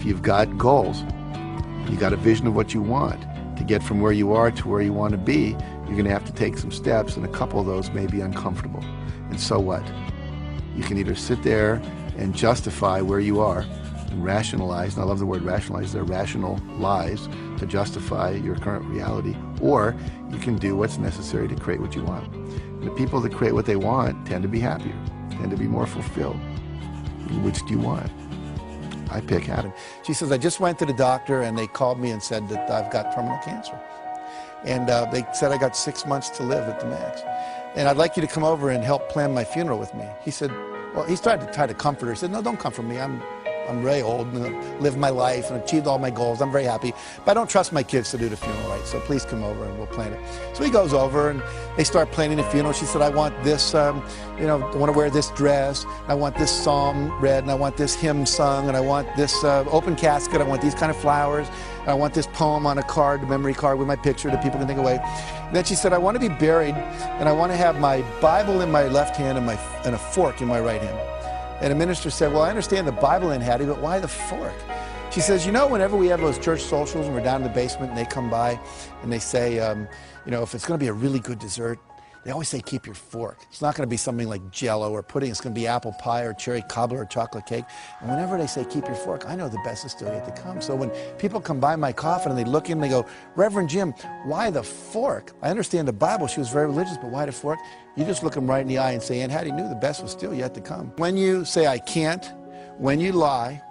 you've got goals, you got a vision of what you want, to get from where you are to where you want to be, you're going to have to take some steps, and a couple of those may be uncomfortable. And so what? You can either sit there and justify where you are and rationalize, and I love the word rationalize, they're rational lies to justify your current reality, or you can do what's necessary to create what you want. And the people that create what they want tend to be happier, tend to be more fulfilled. Which do you want? I pick happy. She says, I just went to the doctor and they called me and said that I've got terminal cancer. And they said I got 6 months to live at the max. And I'd like you to come over and help plan my funeral with me. He said, well, he's trying to comfort her. He said, no, don't comfort me. I'm very old and I've lived my life and achieved all my goals. I'm very happy. But I don't trust my kids to do the funeral right, so please come over and we'll plan it. So he goes over and they start planning the funeral. She said, I want this, I want to wear this dress. I want this psalm read, and I want this hymn sung, and I want this open casket. I want these kind of flowers. And I want this poem on a card, a memory card with my picture that people can take away. And then she said, I want to be buried, and I want to have my Bible in my left hand and a fork in my right hand. And the minister said, well, I understand the Bible in Hattie, but why the fork? She says, whenever we have those church socials and we're down in the basement and they come by and they say, if it's going to be a really good dessert, they always say, keep your fork. It's not going to be something like Jell-O or pudding. It's going to be apple pie or cherry cobbler or chocolate cake. And whenever they say, keep your fork, I know the best is still yet to come. So when people come by my coffin and they look in and they go, Reverend Jim, why the fork? I understand the Bible. She was very religious, but why the fork? You just look them right in the eye and say, Aunt Hattie knew the best was still yet to come. When you say, I can't, when you lie,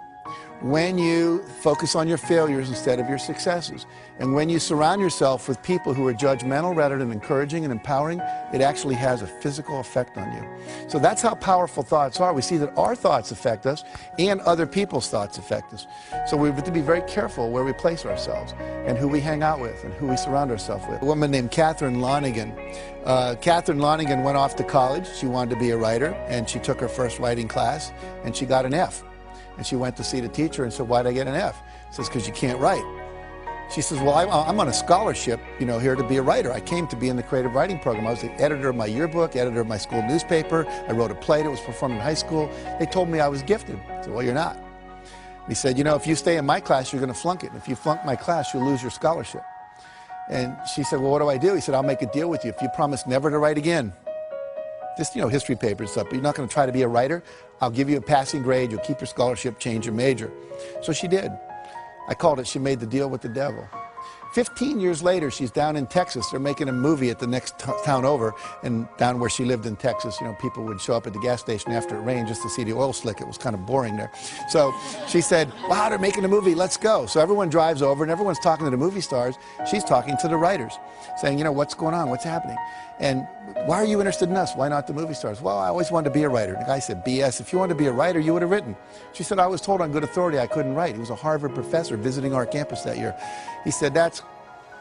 when you focus on your failures instead of your successes, and when you surround yourself with people who are judgmental rather than encouraging and empowering, it actually has a physical effect on you. So that's how powerful thoughts are. We see that our thoughts affect us and other people's thoughts affect us. So we have to be very careful where we place ourselves and who we hang out with and who we surround ourselves with. A woman named Catherine Lonigan. Catherine Lonigan went off to college. She wanted to be a writer, and she took her first writing class and she got an F. And she went to see the teacher and said, why'd I get an F? He says, because you can't write. She says, well, I'm on a scholarship, here to be a writer. I came to be in the creative writing program. I was the editor of my yearbook, editor of my school newspaper. I wrote a play that was performed in high school. They told me I was gifted. I said, well, you're not. He said, if you stay in my class, you're going to flunk it. And if you flunk my class, you'll lose your scholarship. And she said, well, what do I do? He said, I'll make a deal with you. If you promise never to write again, just, history papers and stuff, but you're not going to try to be a writer, I'll give you a passing grade, you'll keep your scholarship, change your major. So she did. I called it, she made the deal with the devil. 15 years later, she's down in Texas. They're making a movie at the next town over, and down where she lived in Texas, people would show up at the gas station after it rained just to see the oil slick. It was kind of boring there. So she said, wow, they're making a movie, let's go. So everyone drives over, and everyone's talking to the movie stars. She's talking to the writers, saying, what's going on, what's happening? And why are you interested in us? Why not the movie stars? Well, I always wanted to be a writer. And the guy said, BS, if you wanted to be a writer, you would have written. She said, I was told on good authority I couldn't write. He was a Harvard professor visiting our campus that year. He said, that's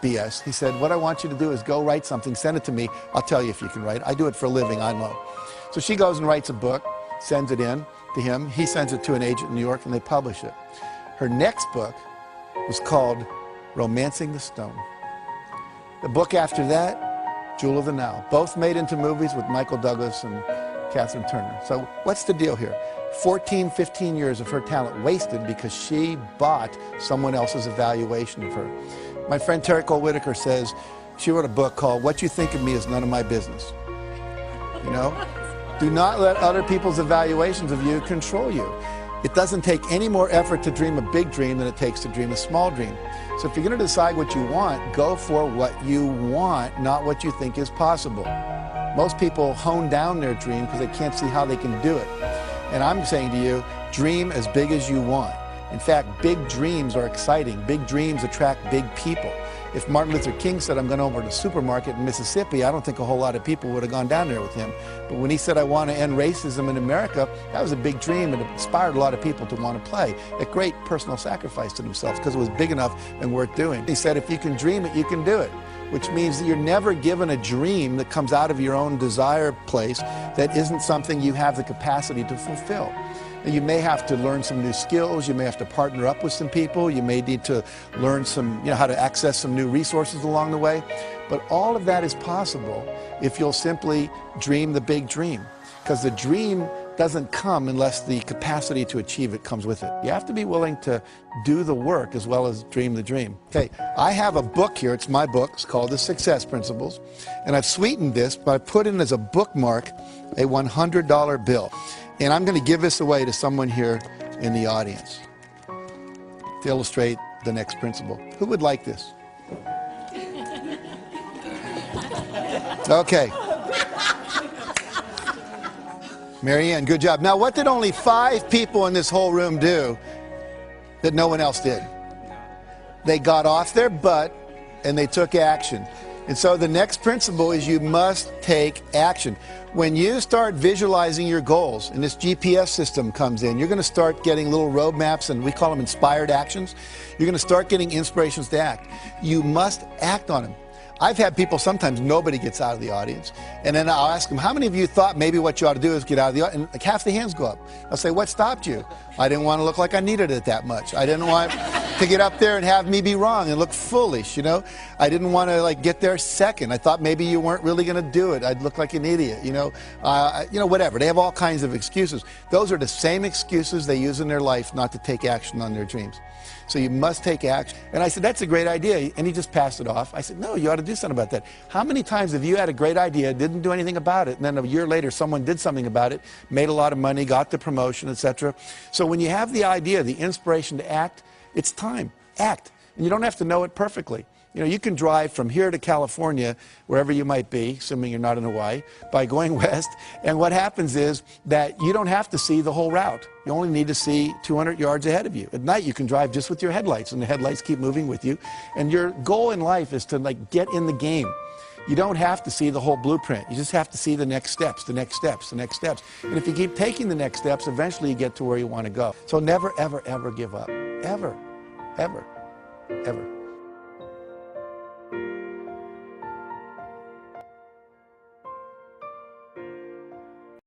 BS. He said, what I want you to do is go write something, send it to me. I'll tell you if you can write. I do it for a living, I know. So she goes and writes a book, sends it in to him. He sends it to an agent in New York, and they publish it. Her next book was called Romancing the Stone. The book after that, Jewel of the Nile, both made into movies with Michael Douglas and Catherine Turner. So what's the deal here? 14, 15 years of her talent wasted because she bought someone else's evaluation of her. My friend Terry Cole Whitaker says, she wrote a book called What You Think of Me Is None of My Business. Do not let other people's evaluations of you control you. It doesn't take any more effort to dream a big dream than it takes to dream a small dream. So if you're going to decide what you want, go for what you want, not what you think is possible. Most people hone down their dream because they can't see how they can do it. And I'm saying to you, dream as big as you want. In fact, big dreams are exciting. Big dreams attract big people. If Martin Luther King said, I'm going over to the supermarket in Mississippi, I don't think a whole lot of people would have gone down there with him. But when he said, I want to end racism in America, that was a big dream, and it inspired a lot of people to want to play. A great personal sacrifice to themselves because it was big enough and worth doing. He said, if you can dream it, you can do it. Which means that you're never given a dream that comes out of your own desire place that isn't something you have the capacity to fulfill. You may have to learn some new skills, you may have to partner up with some people, you may need to learn some, how to access some new resources along the way. But all of that is possible if you'll simply dream the big dream. Because the dream doesn't come unless the capacity to achieve it comes with it. You have to be willing to do the work as well as dream the dream. Okay, I have a book here. It's my book. It's called The Success Principles. And I've sweetened this by putting as a bookmark a $100 bill. And I'm going to give this away to someone here in the audience to illustrate the next principle. Who would like this? Okay. Marianne, good job. Now, what did only 5 people in this whole room do that no one else did? They got off their butt and they took action. And so the next principle is you must take action. When you start visualizing your goals and this GPS system comes in, you're going to start getting little roadmaps, and we call them inspired actions. You're going to start getting inspirations to act. You must act on them. I've had people, sometimes nobody gets out of the audience, and then I'll ask them, how many of you thought maybe what you ought to do is get out of the audience? And like half the hands go up. I'll say, what stopped you? I didn't want to look like I needed it that much. I didn't want to get up there and have me be wrong and look foolish, you know? I didn't want to like get there second. I thought maybe you weren't really going to do it. I'd look like an idiot, you know? Whatever. They have all kinds of excuses. Those are the same excuses they use in their life not to take action on their dreams. So you must take action. And I said, that's a great idea. And he just passed it off. I said, no, you ought to do something about that. How many times have you had a great idea, didn't do anything about it, and then a year later someone did something about it, made a lot of money, got the promotion, etc. So when you have the idea, the inspiration to act, it's time. Act. And you don't have to know it perfectly. You know, you can drive from here to California, wherever you might be, assuming you're not in Hawaii, by going west. And what happens is that you don't have to see the whole route. You only need to see 200 yards ahead of you. At night, you can drive just with your headlights, and the headlights keep moving with you. And your goal in life is to, like, get in the game. You don't have to see the whole blueprint. You just have to see the next steps, the next steps, the next steps. And if you keep taking the next steps, eventually you get to where you want to go. So never, ever, ever give up. Ever, ever, ever.